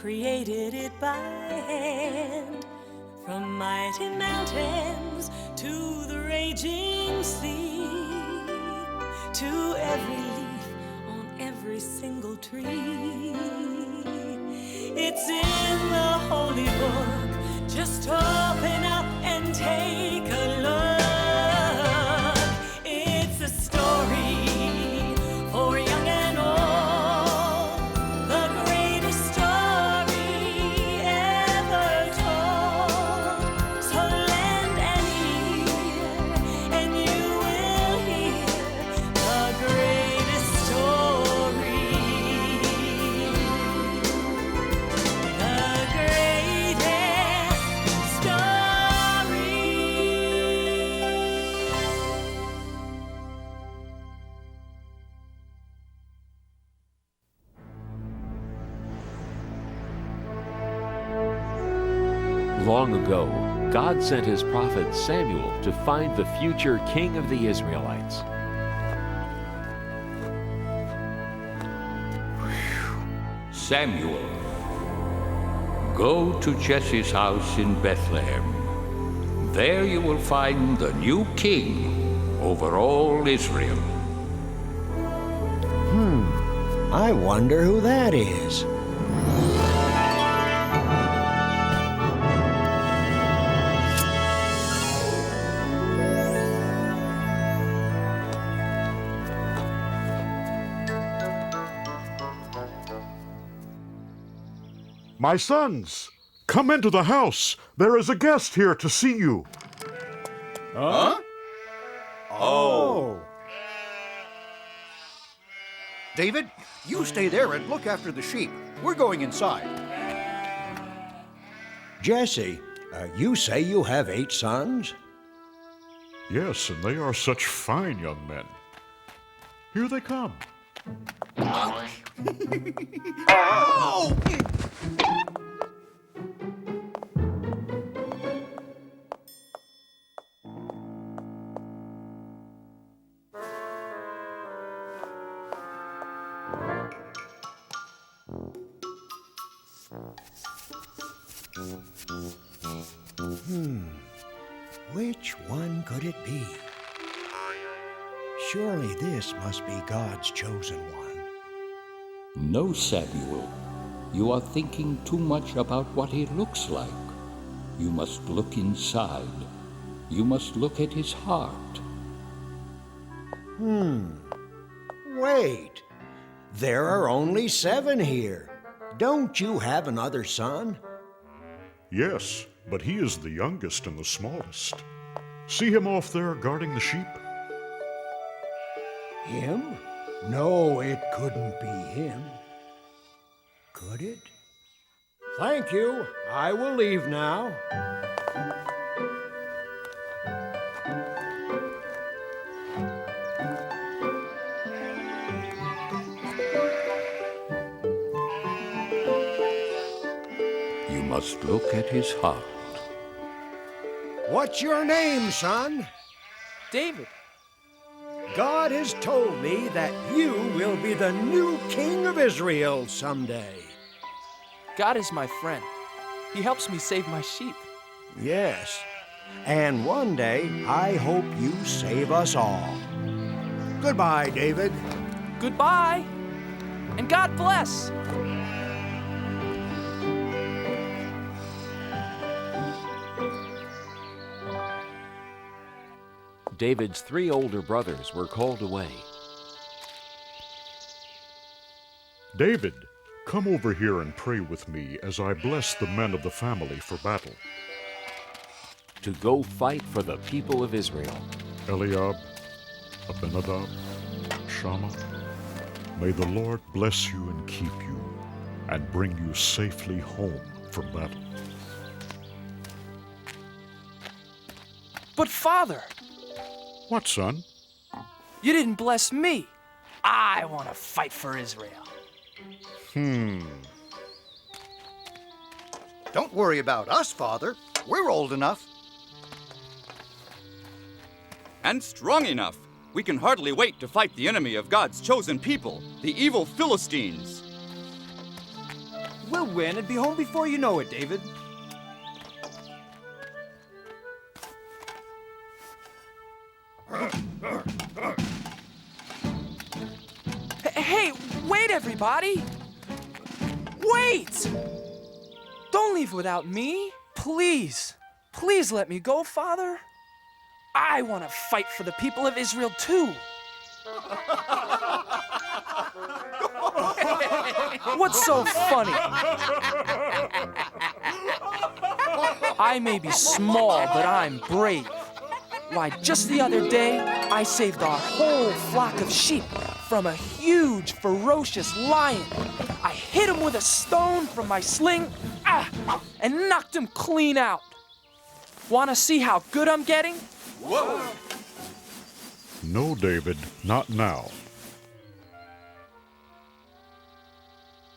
created it by hand. From mighty mountains to the raging sea, to every leaf on every single tree. It's in the holy book. Just open up and take a look. It's a story for young and old, the greatest story ever told. So lend an ear and you will hear the greatest story. The greatest story. Long ago, God sent his prophet Samuel to find the future king of the Israelites. Samuel, go to Jesse's house in Bethlehem. There you will find the new king over all Israel. I wonder who that is. My sons, come into the house. There is a guest here to see you. Huh? Oh. David, you stay there and look after the sheep. We're going inside. Jesse, you say you have 8 sons? Yes, and they are such fine young men. Here they come. Oh! Which one could it be? Surely this must be God's chosen one. No, Samuel, you are thinking too much about what he looks like. You must look inside. You must look at his heart. Wait. There are only 7 here. Don't you have another son? Yes, but he is the youngest and the smallest. See him off there guarding the sheep? Him? No, it couldn't be him. Could it? Thank you. I will leave now. You must look at his heart. What's your name, son? David. God has told me that you will be the new king of Israel someday. God is my friend. He helps me save my sheep. Yes, and one day I hope you save us all. Goodbye, David. Goodbye, and God bless. David's 3 older brothers were called away. David, come over here and pray with me as I bless the men of the family for battle. To go fight for the people of Israel. Eliab, Abinadab, Shammah, may the Lord bless you and keep you, and bring you safely home from battle. But Father, What, son? you didn't bless me. I want to fight for Israel. Don't worry about us, Father. We're old enough. And strong enough. We can hardly wait to fight the enemy of God's chosen people, the evil Philistines. We'll win and be home before you know it, David. Hey, wait, everybody! Wait! Don't leave without me. Please. Please let me go, Father. I want to fight for the people of Israel, too. What's so funny? I may be small, but I'm brave. Why, just the other day, I saved our whole flock of sheep from a huge, ferocious lion. I hit him with a stone from my sling, and knocked him clean out. Want to see how good I'm getting? Whoa! No, David, not now.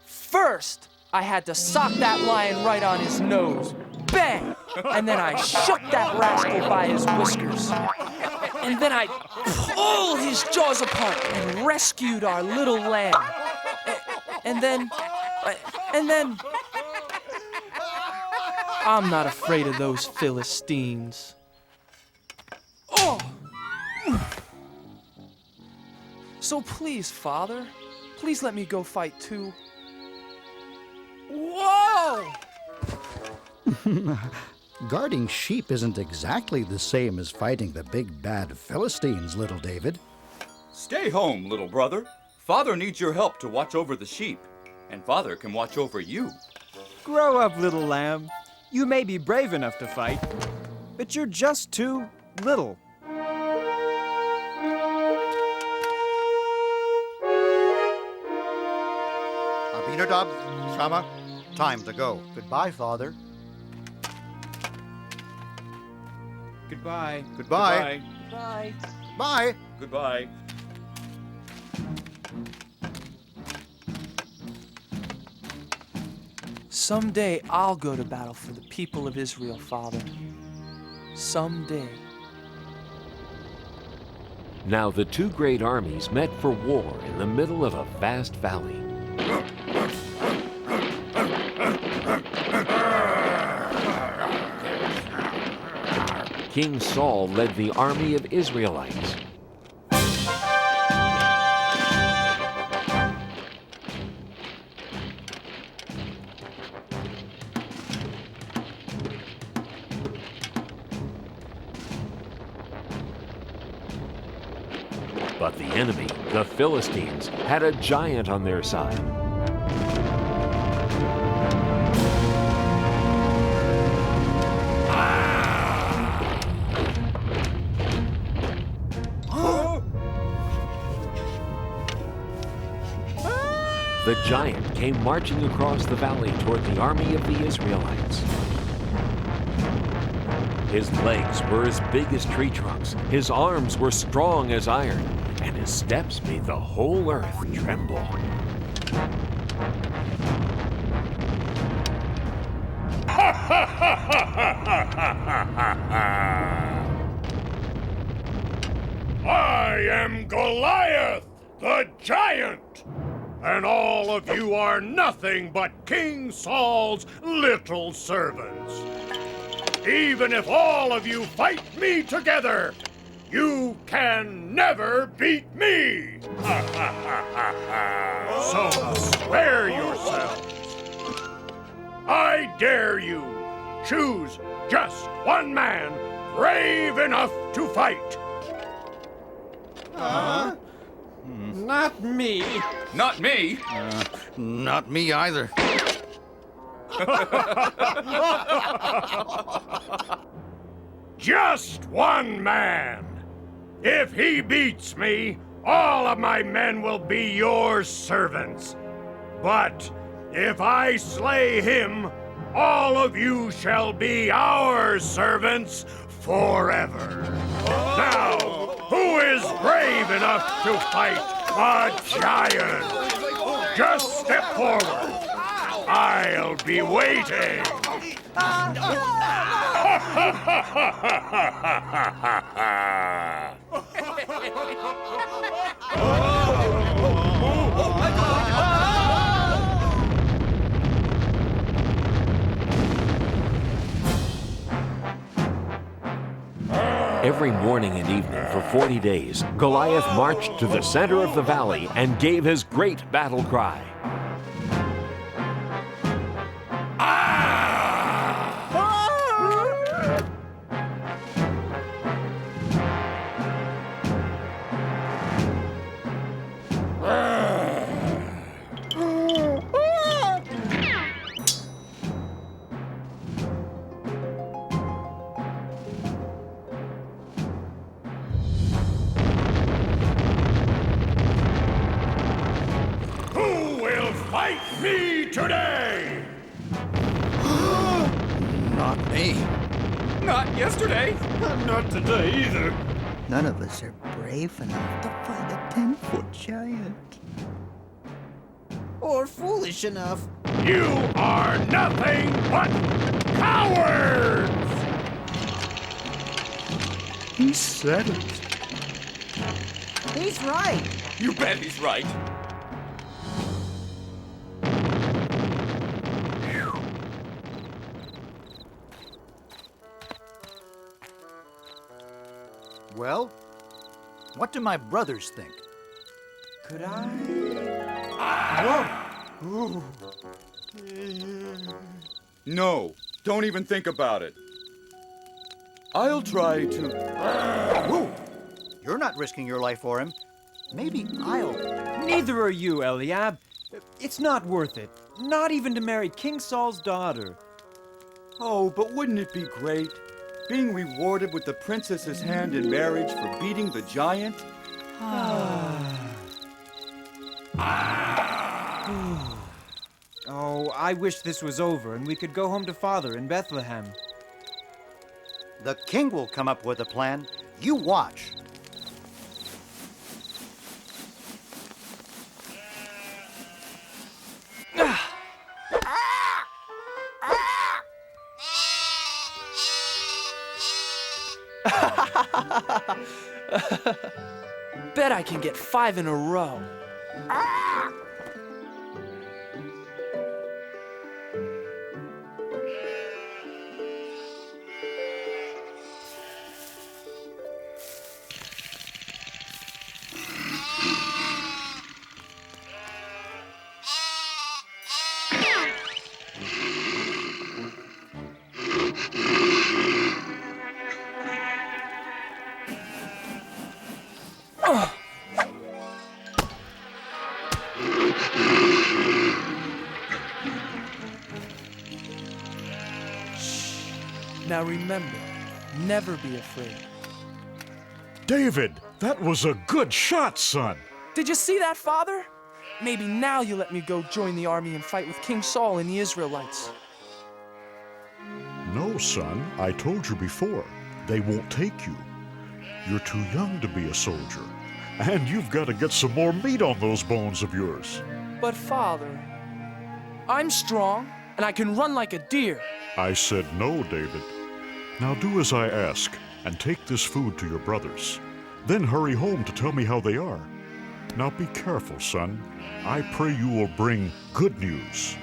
First, I had to sock that lion right on his nose. Bang! And then I shook that rascal by his whiskers. And then I pulled his jaws apart and rescued our little lamb. And then... I'm not afraid of those Philistines. Oh! So please, Father, please let me go fight too. Whoa! Guarding sheep isn't exactly the same as fighting the big bad Philistines, little David. Stay home, little brother. Father needs your help to watch over the sheep, and Father can watch over you. Grow up, little lamb. You may be brave enough to fight, but you're just too little. Abinadab, Shammah, time to go. Goodbye, Father. Goodbye. Goodbye. Bye. Bye. Goodbye. Someday I'll go to battle for the people of Israel, Father. Someday. Now the two great armies met for war in the middle of a vast valley. King Saul led the army of Israelites. But the enemy, the Philistines, had a giant on their side. The giant came marching across the valley toward the army of the Israelites. His legs were as big as tree trunks, his arms were strong as iron, and his steps made the whole earth tremble. I am Goliath, the giant, and all of you are nothing but King Saul's little servants. Even if all of you fight me together, you can never beat me! So spare yourselves. I dare you, choose just one man brave enough to fight. Not me. Not me! Not me either. Just one man. If he beats me, all of my men will be your servants. But if I slay him, all of you shall be our servants forever. Now, who is brave enough to fight a giant? Just step forward. I'll be waiting. Every morning and evening for 40 days, Goliath marched to the center of the valley and gave his great battle cry. Who will fight me today? Not me. Not yesterday. Not today either. None of us are brave enough to fight a 10-foot giant. Or foolish enough. You are nothing but cowards! He said it. He's right. You bet he's right. Well, what do my brothers think? Could I? No, don't even think about it. I'll try to... You're not risking your life for him. Maybe I'll. Neither are you, Eliab. It's not worth it. Not even to marry King Saul's daughter. Oh, but wouldn't it be great? Being rewarded with the princess's hand in marriage for beating the giant? Oh, I wish this was over and we could go home to Father in Bethlehem. The king will come up with a plan. You watch. Bet I can get 5 in a row. Now remember, never be afraid. David, that was a good shot, son. Did you see that, Father? Maybe now you let me go join the army and fight with King Saul and the Israelites. No, son, I told you before. They won't take you. You're too young to be a soldier. And you've got to get some more meat on those bones of yours. But Father, I'm strong and I can run like a deer. I said no, David. Now do as I ask and take this food to your brothers. Then hurry home to tell me how they are. Now be careful, son. I pray you will bring good news.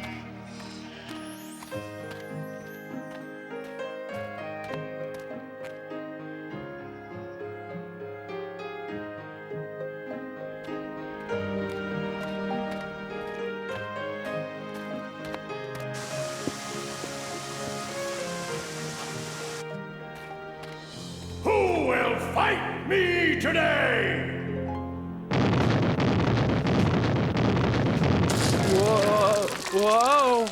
Who will fight me today? Whoa!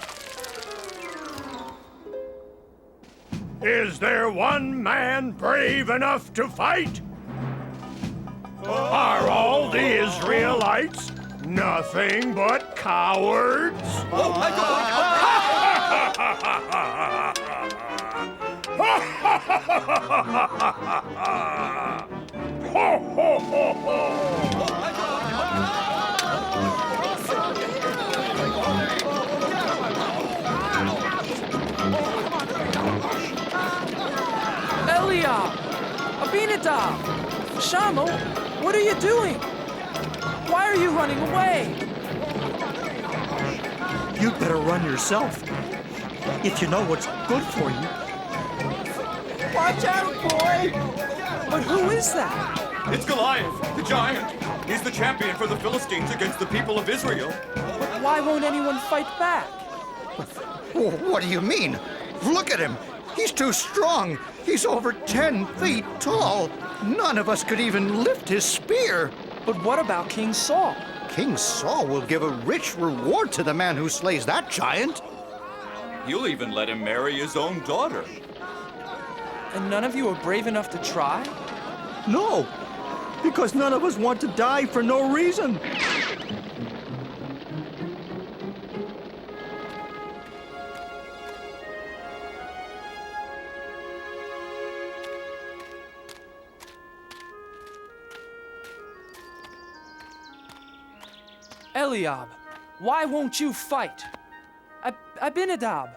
Is there one man brave enough to fight? Are all the Israelites nothing but cowards? Eliab! Abinadab! Shammah, what are you doing? Why are you running away? You'd better run yourself. If you know what's good for you. Watch out, boy! But who is that? It's Goliath, the giant. He's the champion for the Philistines against the people of Israel. But why won't anyone fight back? What do you mean? Look at him. He's too strong. He's over 10 feet tall. None of us could even lift his spear. But what about King Saul? King Saul will give a rich reward to the man who slays that giant. He'll even let him marry his own daughter. And none of you are brave enough to try? No, because none of us want to die for no reason. Eliab, why won't you fight? Abinadab,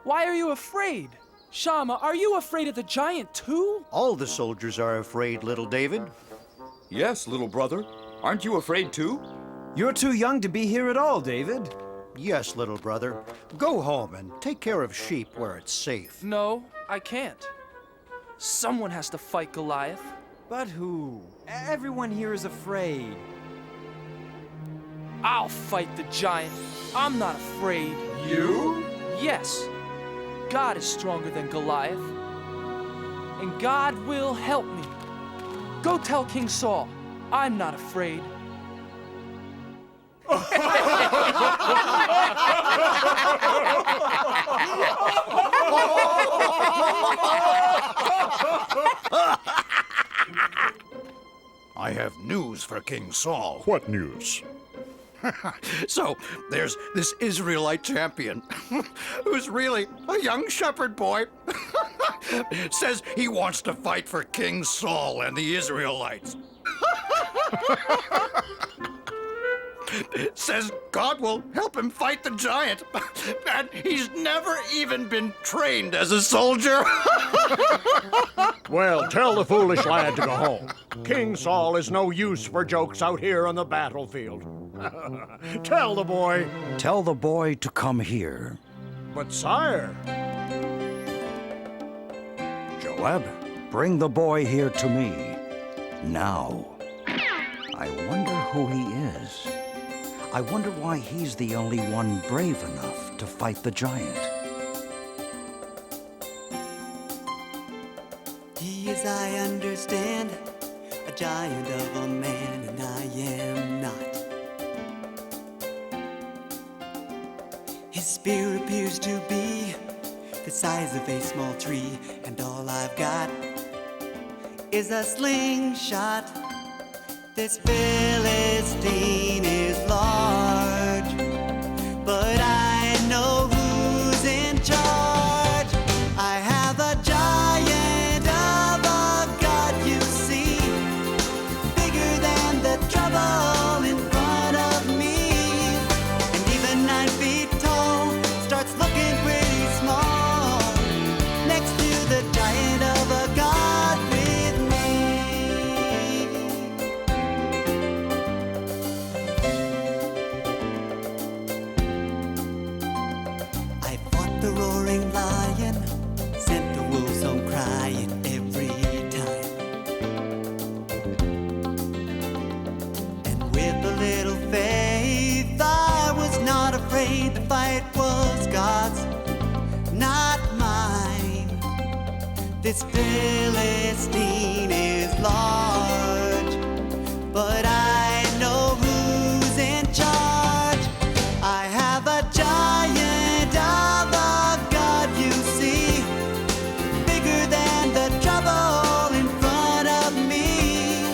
why are you afraid? Shammah, are you afraid of the giant too? All the soldiers are afraid, little David. Yes, little brother. Aren't you afraid too? You're too young to be here at all, David. Yes, little brother. Go home and take care of sheep where it's safe. No, I can't. Someone has to fight Goliath. But who? Everyone here is afraid. I'll fight the giant. I'm not afraid. You? Yes. God is stronger than Goliath. And God will help me. Go tell King Saul, I'm not afraid. I have news for King Saul. What news? So, there's this Israelite champion who's really a young shepherd boy. Says he wants to fight for King Saul and the Israelites. Says God will help him fight the giant. And he's never even been trained as a soldier. Well, tell the foolish lad to go home. King Saul is no use for jokes out here on the battlefield. Tell the boy. Tell the boy to come here. But sire. Joab, bring the boy here to me. Now. I wonder who he is. I wonder why he's the only one brave enough to fight the giant. He is, I understand, a giant of a man, and I am not. His spear appears to be the size of a small tree, and all I've got is a slingshot. This Philistine is large, but I know who's in charge. I have a giant of a God, you see, bigger than the trouble in front of me. And even 9 feet tall starts looking pretty small next to the giant of a God with me. I fought the roaring lion, sent the wolves home crying every time. And with a little faith, I was not afraid. The fight was God's, not mine. This Philistine is large, but I know who's in charge. I have a giant of a God, you see, bigger than the trouble in front of me.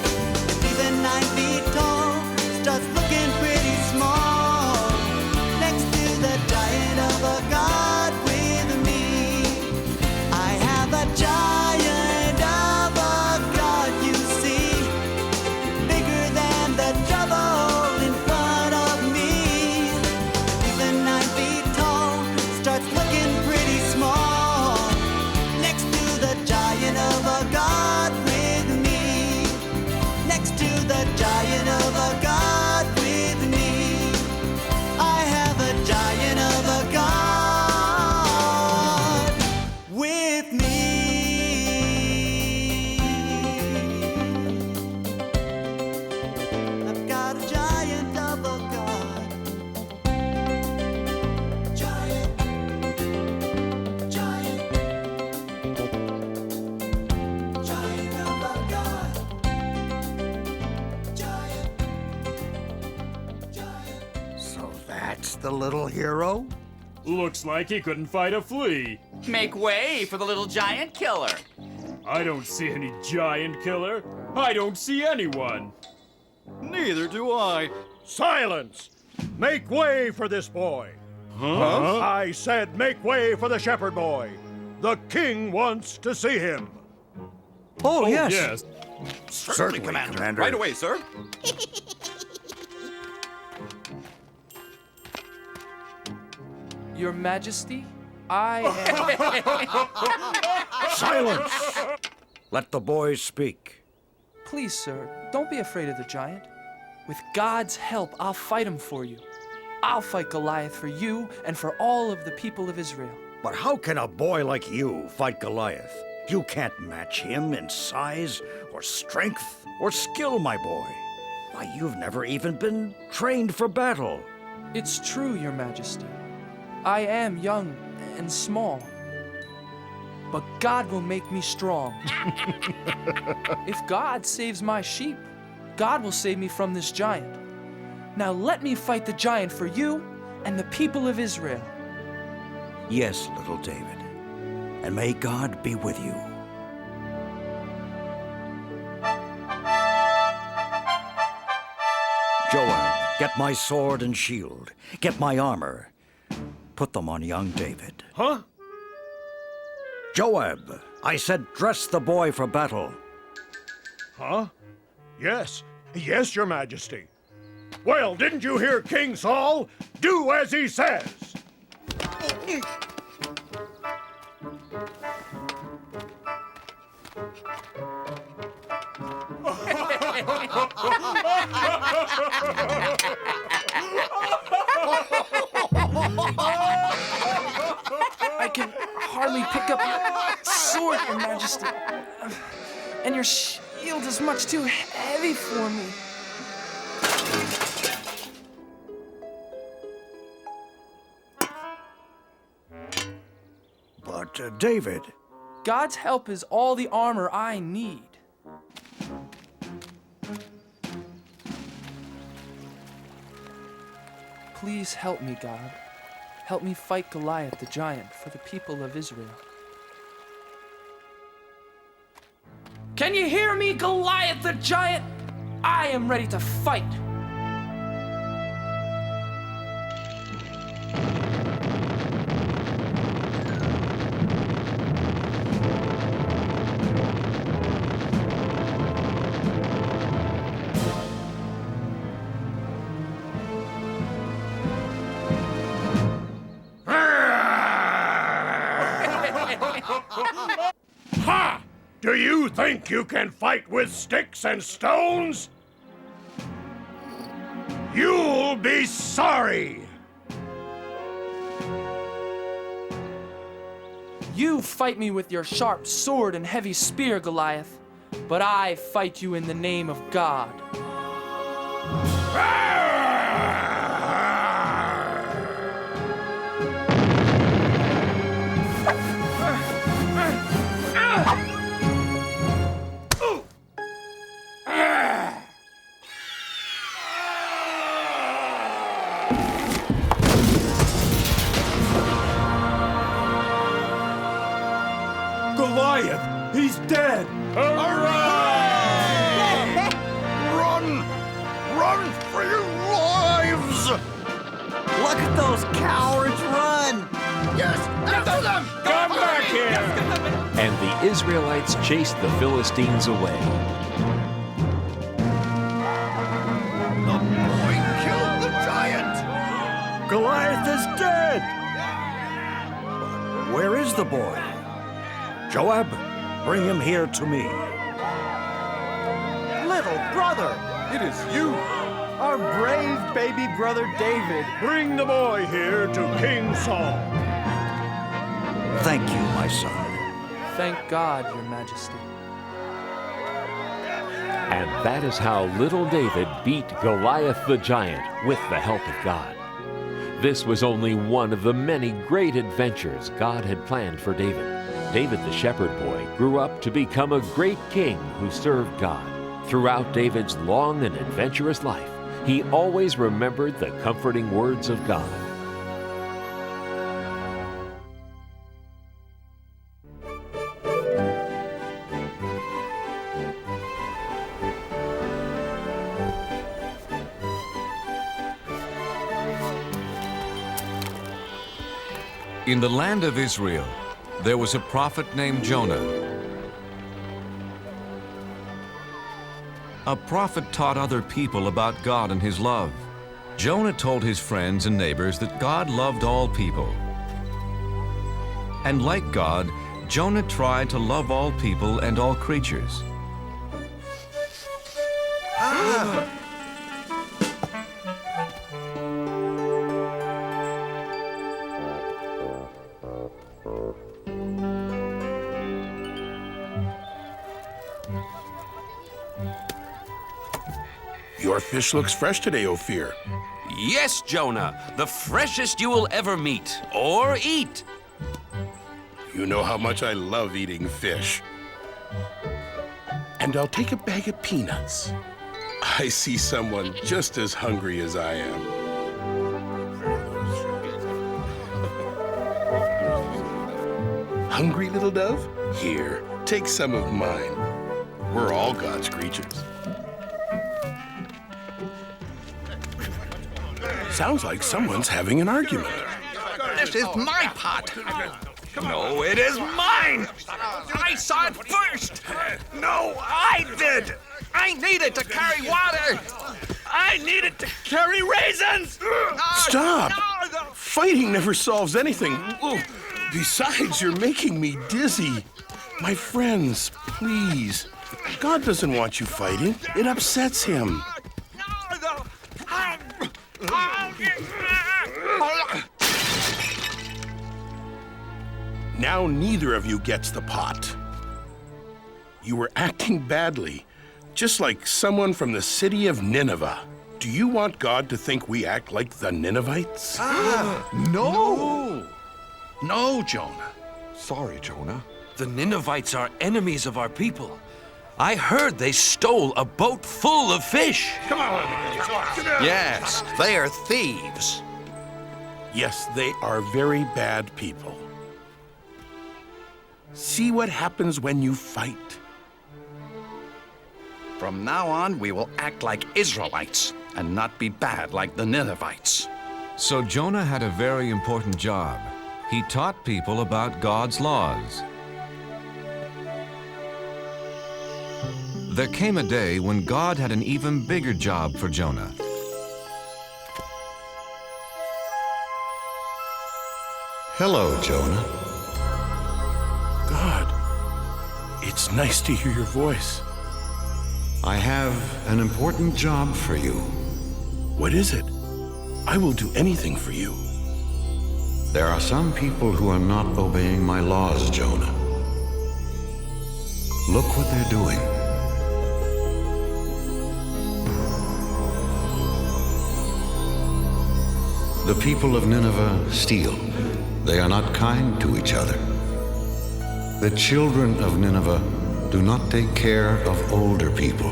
And even 9 feet tall starts looking pretty small next to the giant of a God with me. I have a giant of a God, you see, bigger than the the little hero? Looks like he couldn't fight a flea. Make way for the little giant killer. I don't see any giant killer. I don't see anyone. Neither do I. Silence! Make way for this boy. Huh? I said make way for the shepherd boy. The king wants to see him. Oh, yes. Yes. Certainly, Commander. Right away, sir. Your Majesty, I am... Silence! Let the boy speak. Please, sir, don't be afraid of the giant. With God's help, I'll fight him for you. I'll fight Goliath for you and for all of the people of Israel. But how can a boy like you fight Goliath? You can't match him in size or strength or skill, my boy. Why, you've never even been trained for battle. It's true, Your Majesty. I am young and small. But God will make me strong. If God saves my sheep, God will save me from this giant. Now let me fight the giant for you and the people of Israel. Yes, little David. And may God be with you. Joab, get my sword and shield. Get my armor. Put them on young David. Huh? Joab, I said dress the boy for battle. Huh? Yes. Yes, Your Majesty. Well, didn't you hear King Saul? Do as he says. I can hardly pick up your sword, Your Majesty. And your shield is much too heavy for me. But, David... God's help is all the armor I need. Please help me, God. Help me fight Goliath the giant for the people of Israel. Can you hear me, Goliath the giant? I am ready to fight. Ha! Do you think you can fight with sticks and stones? You'll be sorry! You fight me with your sharp sword and heavy spear, Goliath, but I fight you in the name of God. Goliath! He's dead! Hooray! Run! Run for your lives! Look at those cowards run! Yes! After them! Come back here! And the Israelites chased the Philistines away. The boy killed the giant! Goliath is dead! Where is the boy? Joab, bring him here to me. Little brother! It is you! Our brave baby brother David! Bring the boy here to King Saul. Thank you, my son. Thank God, Your Majesty. And that is how little David beat Goliath the giant with the help of God. This was only one of the many great adventures God had planned for David. David the shepherd boy grew up to become a great king who served God. Throughout David's long and adventurous life, he always remembered the comforting words of God. In the land of Israel, there was a prophet named Jonah. A prophet taught other people about God and his love. Jonah told his friends and neighbors that God loved all people. And like God, Jonah tried to love all people and all creatures. Your fish looks fresh today, Ophir. Yes, Jonah, the freshest you will ever meet or eat. You know how much I love eating fish. And I'll take a bag of peanuts. I see someone just as hungry as I am. Hungry, little dove? Here, take some of mine. We're all God's creatures. Sounds like someone's having an argument. This is my pot. No, it is mine. I saw it first. No, I did. I needed to carry water. I needed to carry raisins. Stop! Fighting never solves anything. Besides, you're making me dizzy. My friends, please. God doesn't want you fighting. It upsets him. Now neither of you gets the pot. You were acting badly, just like someone from the city of Nineveh. Do you want God to think we act like the Ninevites? No! No, Jonah. Sorry, Jonah. The Ninevites are enemies of our people. I heard they stole a boat full of fish. Come on! Yes, they are thieves. Yes, they are very bad people. See what happens when you fight. From now on, we will act like Israelites and not be bad like the Ninevites. So Jonah had a very important job. He taught people about God's laws. There came a day when God had an even bigger job for Jonah. Hello, Jonah. God, it's nice to hear your voice. I have an important job for you. What is it? I will do anything for you. There are some people who are not obeying my laws, Jonah. Look what they're doing. The people of Nineveh steal. They are not kind to each other. The children of Nineveh do not take care of older people.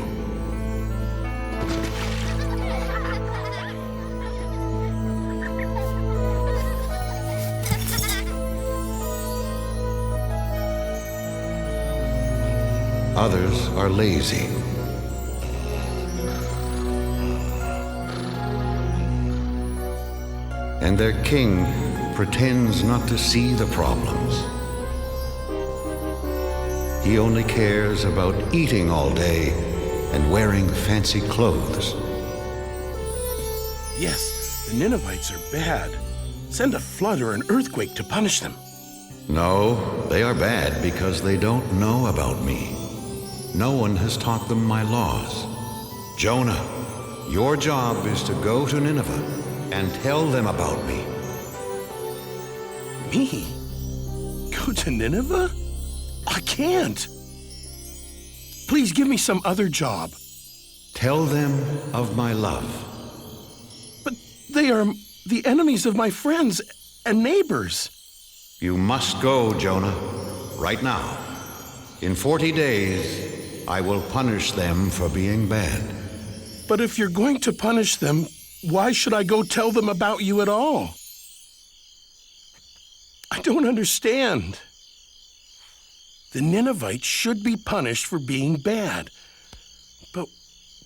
Others are lazy. And their king pretends not to see the problems. He only cares about eating all day and wearing fancy clothes. Yes, the Ninevites are bad. Send a flood or an earthquake to punish them. No, they are bad because they don't know about me. No one has taught them my laws. Jonah, your job is to go to Nineveh and tell them about me. Me? Go to Nineveh? I can't. Please give me some other job. Tell them of my love. But they are the enemies of my friends and neighbors. You must go, Jonah, right now. In 40 days, I will punish them for being bad. But if you're going to punish them, why should I go tell them about you at all? I don't understand. The Ninevites should be punished for being bad. But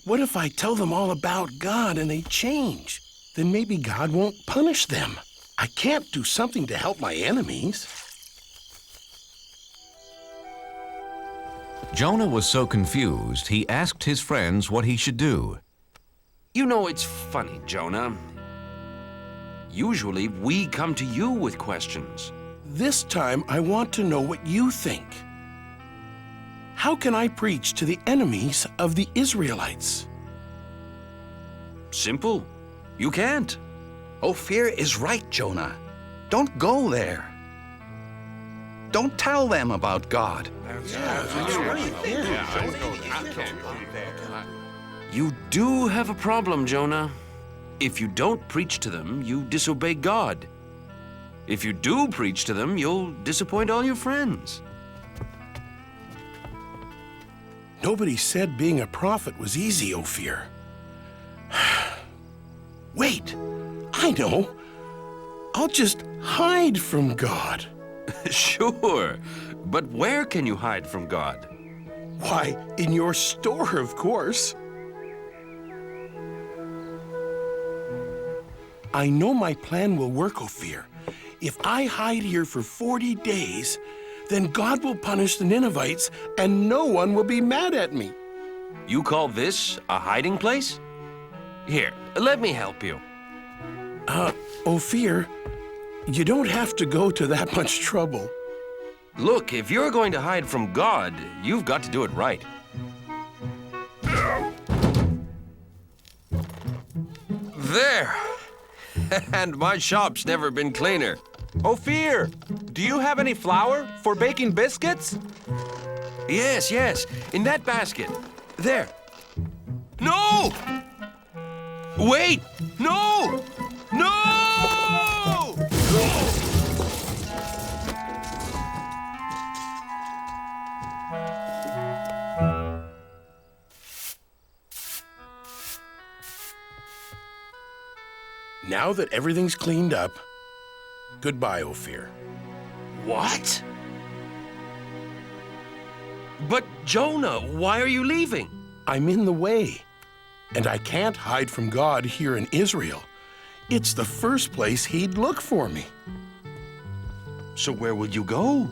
what if I tell them all about God and they change? Then maybe God won't punish them. I can't do something to help my enemies. Jonah was so confused, he asked his friends what he should do. You know, it's funny, Jonah. Usually, we come to you with questions. This time, I want to know what you think. How can I preach to the enemies of the Israelites? Simple. You can't. Ophir is right, Jonah. Don't go there. Don't tell them about God. You do have a problem, Jonah. If you don't preach to them, you disobey God. If you do preach to them, you'll disappoint all your friends. Nobody said being a prophet was easy, Ophir. Wait, I know. I'll just hide from God. Sure, but where can you hide from God? Why, in your store, of course. I know my plan will work, Ophir. If I hide here for 40 days, then God will punish the Ninevites and no one will be mad at me. You call this a hiding place? Here, let me help you. Ophir, you don't have to go to that much trouble. Look, if you're going to hide from God, you've got to do it right. There! And my shop's never been cleaner. Ophir, do you have any flour for baking biscuits? Yes, yes, in that basket. There. No! Wait! No! No! Now that everything's cleaned up, goodbye, Ophir. What? But Jonah, why are you leaving? I'm in the way, and I can't hide from God here in Israel. It's the first place he'd look for me. So where will you go?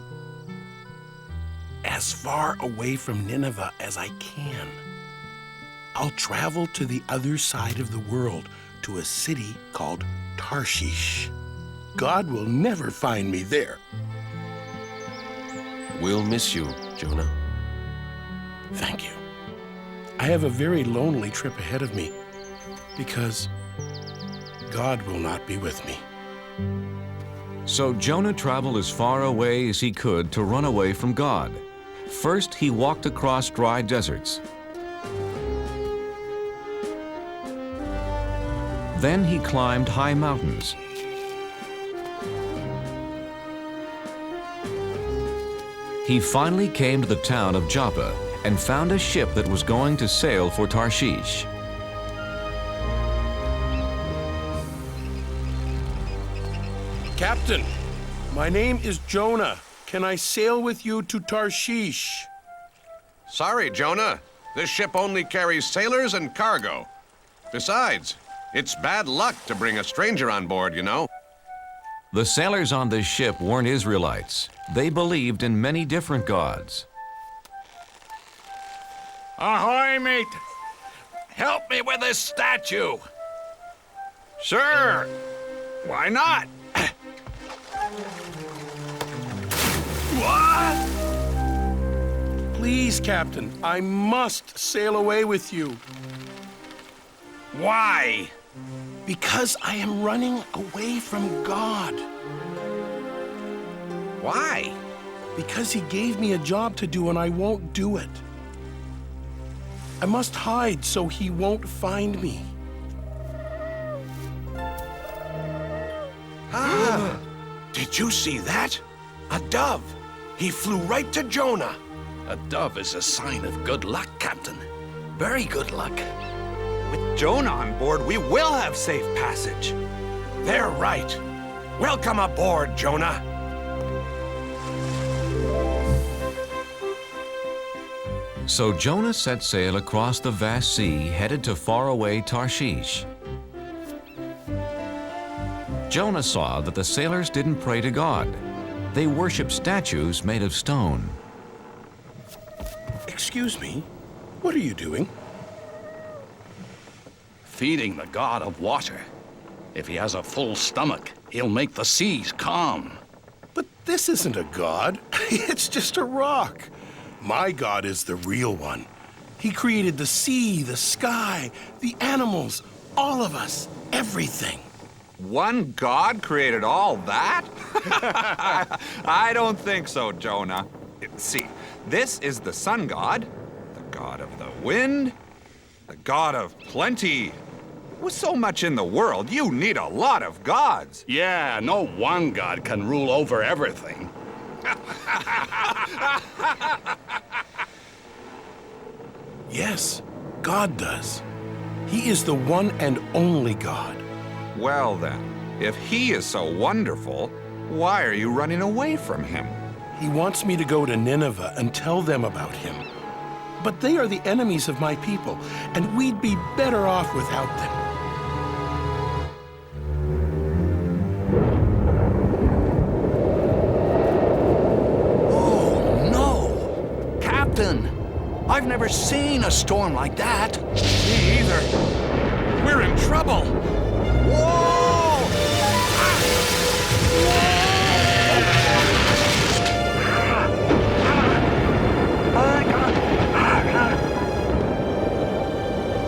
As far away from Nineveh as I can. I'll travel to the other side of the world, to a city called Tarshish. God will never find me there. We'll miss you, Jonah. Thank you. I have a very lonely trip ahead of me because God will not be with me. So Jonah traveled as far away as he could to run away from God. First, he walked across dry deserts. Then he climbed high mountains. He finally came to the town of Joppa and found a ship that was going to sail for Tarshish. Captain, my name is Jonah. Can I sail with you to Tarshish? Sorry, Jonah. This ship only carries sailors and cargo. Besides, it's bad luck to bring a stranger on board, you know. The sailors on this ship weren't Israelites. They believed in many different gods. Ahoy, mate! Help me with this statue! Sure! Why not? What? Please, Captain, I must sail away with you. Why? Because I am running away from God. Why? Because he gave me a job to do and I won't do it. I must hide so he won't find me. Did you see that? A dove. He flew right to Jonah. A dove is a sign of good luck, Captain. Very good luck. With Jonah on board, we will have safe passage. They're right. Welcome aboard, Jonah. So Jonah set sail across the vast sea, headed to faraway Tarshish. Jonah saw that the sailors didn't pray to God. They worshiped statues made of stone. Excuse me, what are you doing? Feeding the god of water. If he has a full stomach, he'll make the seas calm. But this isn't a god. It's just a rock. My God is the real one. He created the sea, the sky, the animals, all of us, everything. One God created all that? I don't think so, Jonah. See, this is the sun god, the god of the wind, the god of plenty. With so much in the world, you need a lot of gods. Yeah, no one god can rule over everything. Yes, God does. He is the one and only God. Well then, if he is so wonderful, why are you running away from him? He wants me to go to Nineveh and tell them about him. But they are the enemies of my people, and we'd be better off without them. Oh, no! Captain, I've never seen a storm like that. Me either. We're in trouble. Whoa!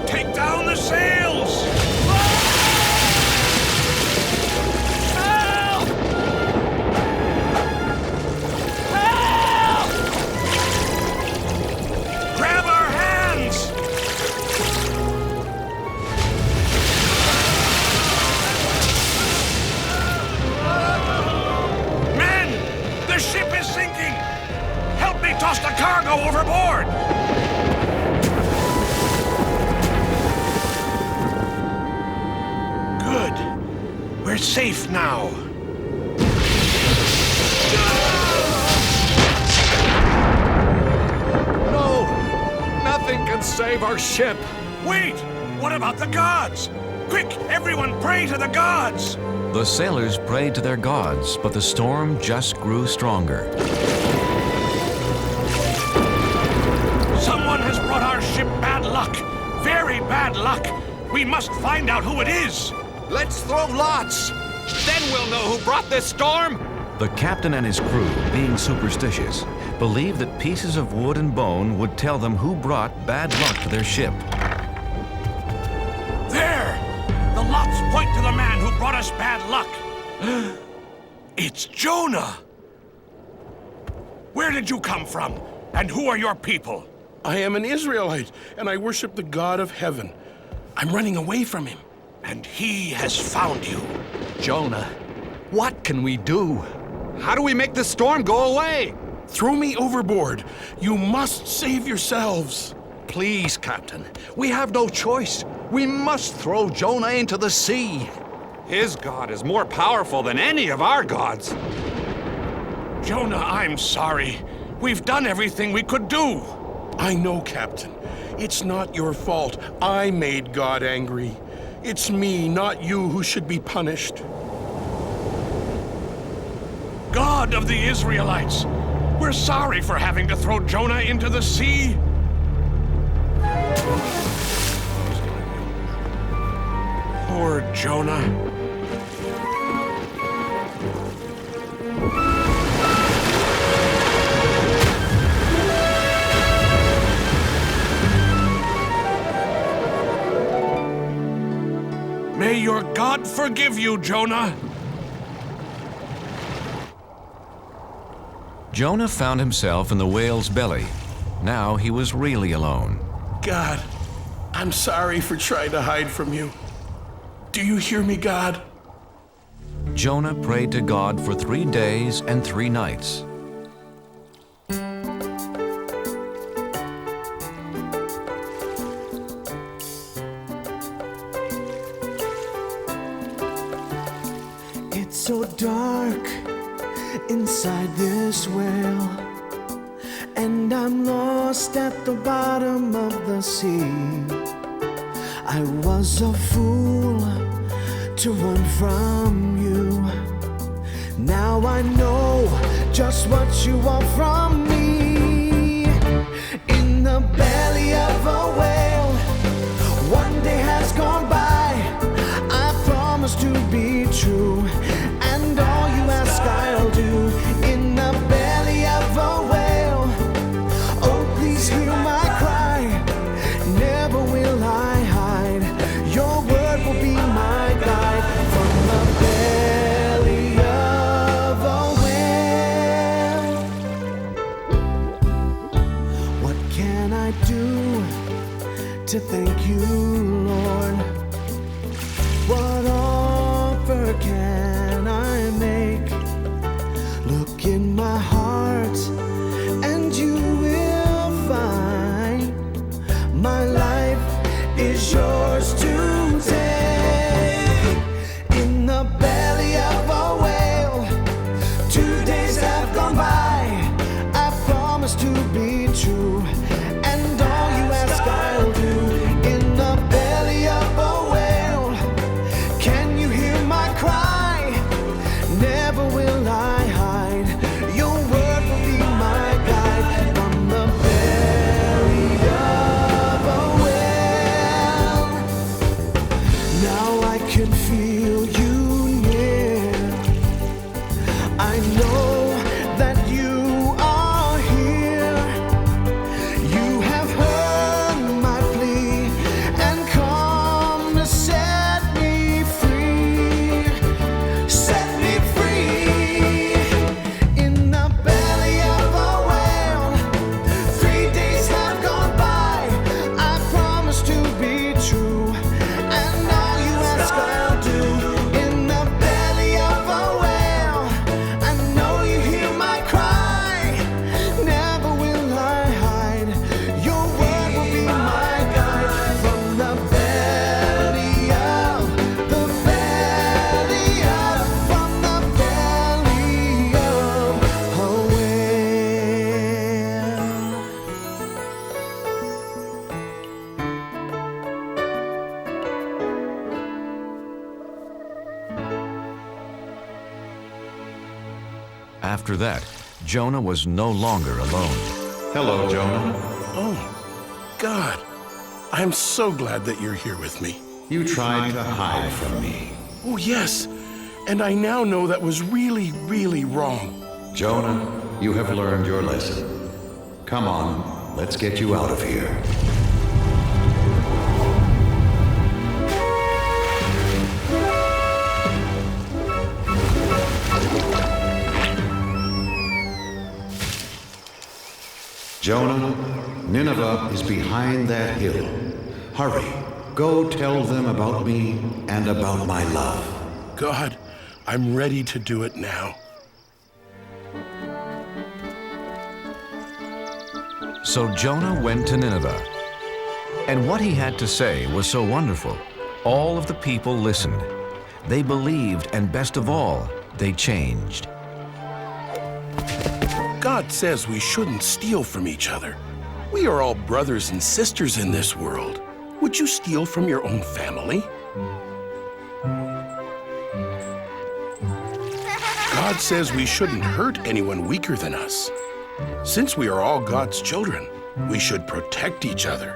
Take down the sails! Help! Help! Grab our hands! Men! The ship is sinking! Help me toss the cargo overboard! Good. We're safe now. No! Nothing can save our ship. Wait! What about the gods? Quick, everyone pray to the gods! The sailors prayed to their gods, but the storm just grew stronger. Someone has brought our ship bad luck. Very bad luck. We must find out who it is. Let's throw lots. Then we'll know who brought this storm. The captain and his crew, being superstitious, believed that pieces of wood and bone would tell them who brought bad luck to their ship. There! The lots point to the man who brought us bad luck. It's Jonah! Where did you come from? And who are your people? I am an Israelite, and I worship the God of heaven. I'm running away from him. And he has found you. Jonah, what can we do? How do we make the storm go away? Throw me overboard. You must save yourselves. Please, Captain. We have no choice. We must throw Jonah into the sea. His God is more powerful than any of our gods. Jonah, I'm sorry. We've done everything we could do. I know, Captain. It's not your fault. I made God angry. It's me, not you, who should be punished. God of the Israelites, we're sorry for having to throw Jonah into the sea. Poor Jonah. May your God forgive you, Jonah. Jonah found himself in the whale's belly. Now he was really alone. God, I'm sorry for trying to hide from you. Do you hear me, God? Jonah prayed to God for 3 days and 3 nights. It's so dark inside this well, and I'm lost at the bottom of the sea. I was a fool to run from you. Now I know just what you want from me. In the belly of a whale, one day has gone by. I promise to be true, and all you ask I'll do. In the belly of a whale, oh please hear my cry. Never will I hide. Your word will be my guide. From the belly of a whale, what can I do to thank you, Lord? What offer can I make? Look in my heart and you will find my life is yours to take. In the belly of a whale, 2 days have gone by. I promise to be true, and all you ask I'll do. In the belly of a whale, can you hear my cry? Never will I hide. Your word will be my guide. From the belly of a whale, now I can feel you near. I know that you are here. You have heard my plea and come to set me free. Set me free. In the belly of a whale, 3 days have gone by. I promise to be true, and all you ask I'll do. In the belly of a whale, I know you hear my cry. Never will I hide. Your word will be my guide. From the belly of, from the belly of a After that, Jonah was no longer alone. Hello, Jonah. Oh, God. I'm so glad that you're here with me. You tried to hide from me. Oh, yes. And I now know that was really, really wrong. Jonah, you have learned your lesson. Come on, let's get you out of here. Jonah, Nineveh is behind that hill. Hurry, go tell them about me and about my love. God, I'm ready to do it now. So Jonah went to Nineveh. And what he had to say was so wonderful. All of the people listened. They believed, and best of all, they changed. God says we shouldn't steal from each other. We are all brothers and sisters in this world. Would you steal from your own family? God says we shouldn't hurt anyone weaker than us. Since we are all God's children, we should protect each other.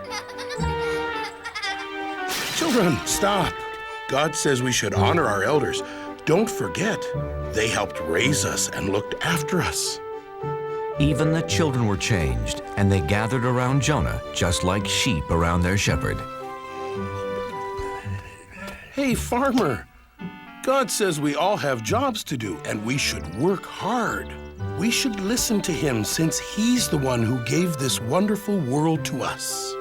Children, stop. God says we should honor our elders. Don't forget, they helped raise us and looked after us. Even the children were changed, and they gathered around Jonah just like sheep around their shepherd. Hey, farmer. God says we all have jobs to do, and we should work hard. We should listen to him since he's the one who gave this wonderful world to us.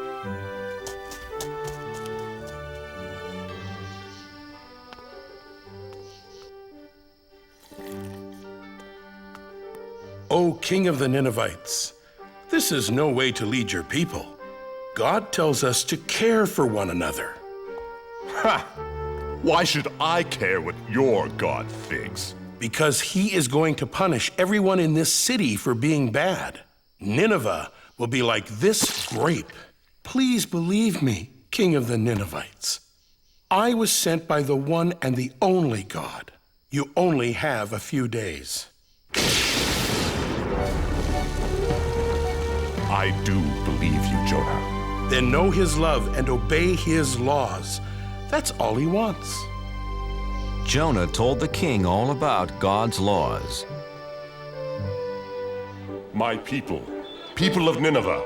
O King of the Ninevites, this is no way to lead your people. God tells us to care for one another. Ha! Why should I care what your God thinks? Because he is going to punish everyone in this city for being bad. Nineveh will be like this grape. Please believe me, King of the Ninevites. I was sent by the one and the only God. You only have a few days. I do believe you, Jonah. Then know his love and obey his laws. That's all he wants. Jonah told the king all about God's laws. My people, people of Nineveh,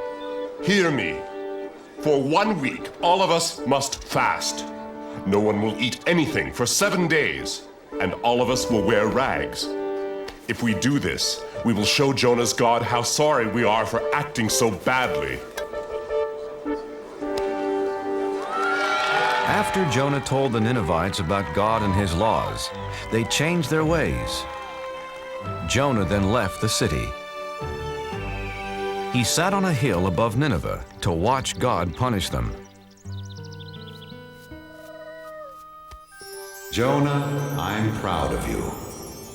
hear me. For 1 week, all of us must fast. No one will eat anything for 7 days, and all of us will wear rags. If we do this, we will show Jonah's God how sorry we are for acting so badly. After Jonah told the Ninevites about God and his laws, they changed their ways. Jonah then left the city. He sat on a hill above Nineveh to watch God punish them. Jonah, I'm proud of you.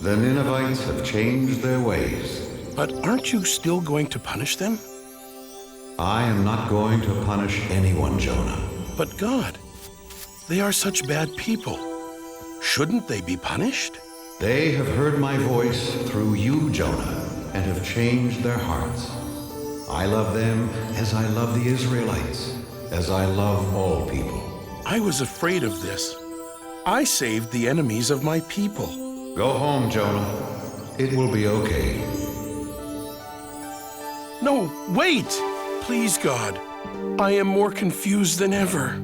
The Ninevites have changed their ways. But aren't you still going to punish them? I am not going to punish anyone, Jonah. But God, they are such bad people. Shouldn't they be punished? They have heard my voice through you, Jonah, and have changed their hearts. I love them as I love the Israelites, as I love all people. I was afraid of this. I saved the enemies of my people. Go home, Jonah. It will be okay. No, wait! Please, God. I am more confused than ever.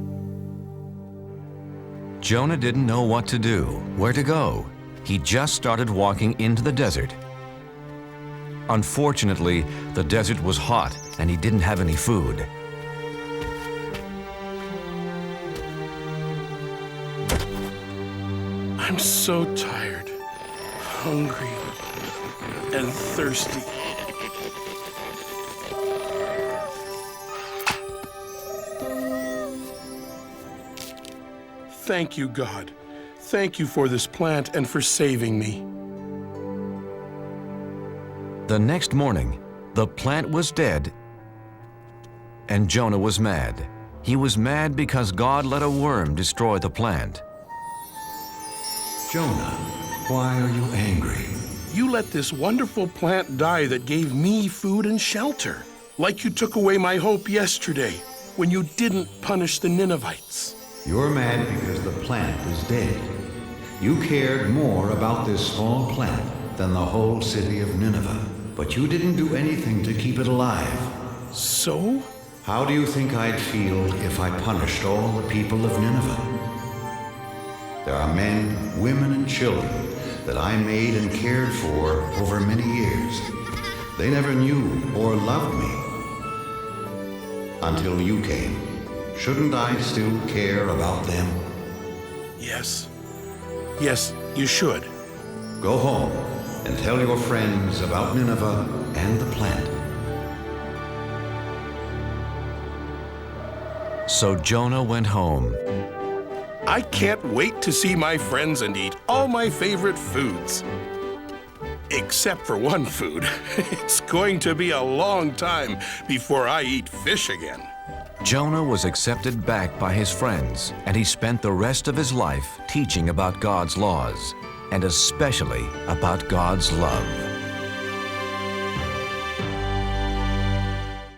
Jonah didn't know what to do, where to go. He just started walking into the desert. Unfortunately, the desert was hot and he didn't have any food. I'm so tired, hungry, and thirsty. Thank you, God. Thank you for this plant and for saving me. The next morning, the plant was dead, and Jonah was mad. He was mad because God let a worm destroy the plant. Jonah, why are you angry? You let this wonderful plant die that gave me food and shelter, like you took away my hope yesterday when you didn't punish the Ninevites. You're mad because the plant is dead. You cared more about this small plant than the whole city of Nineveh, but you didn't do anything to keep it alive. So? How do you think I'd feel if I punished all the people of Nineveh? There are men, women, and children that I made and cared for over many years. They never knew or loved me until you came. Shouldn't I still care about them? Yes. Yes, you should. Go home and tell your friends about Nineveh and the plant. So Jonah went home. I can't wait to see my friends and eat all my favorite foods. Except for one food. It's going to be a long time before I eat fish again. Jonah was accepted back by his friends, and he spent the rest of his life teaching about God's laws, and especially about God's love.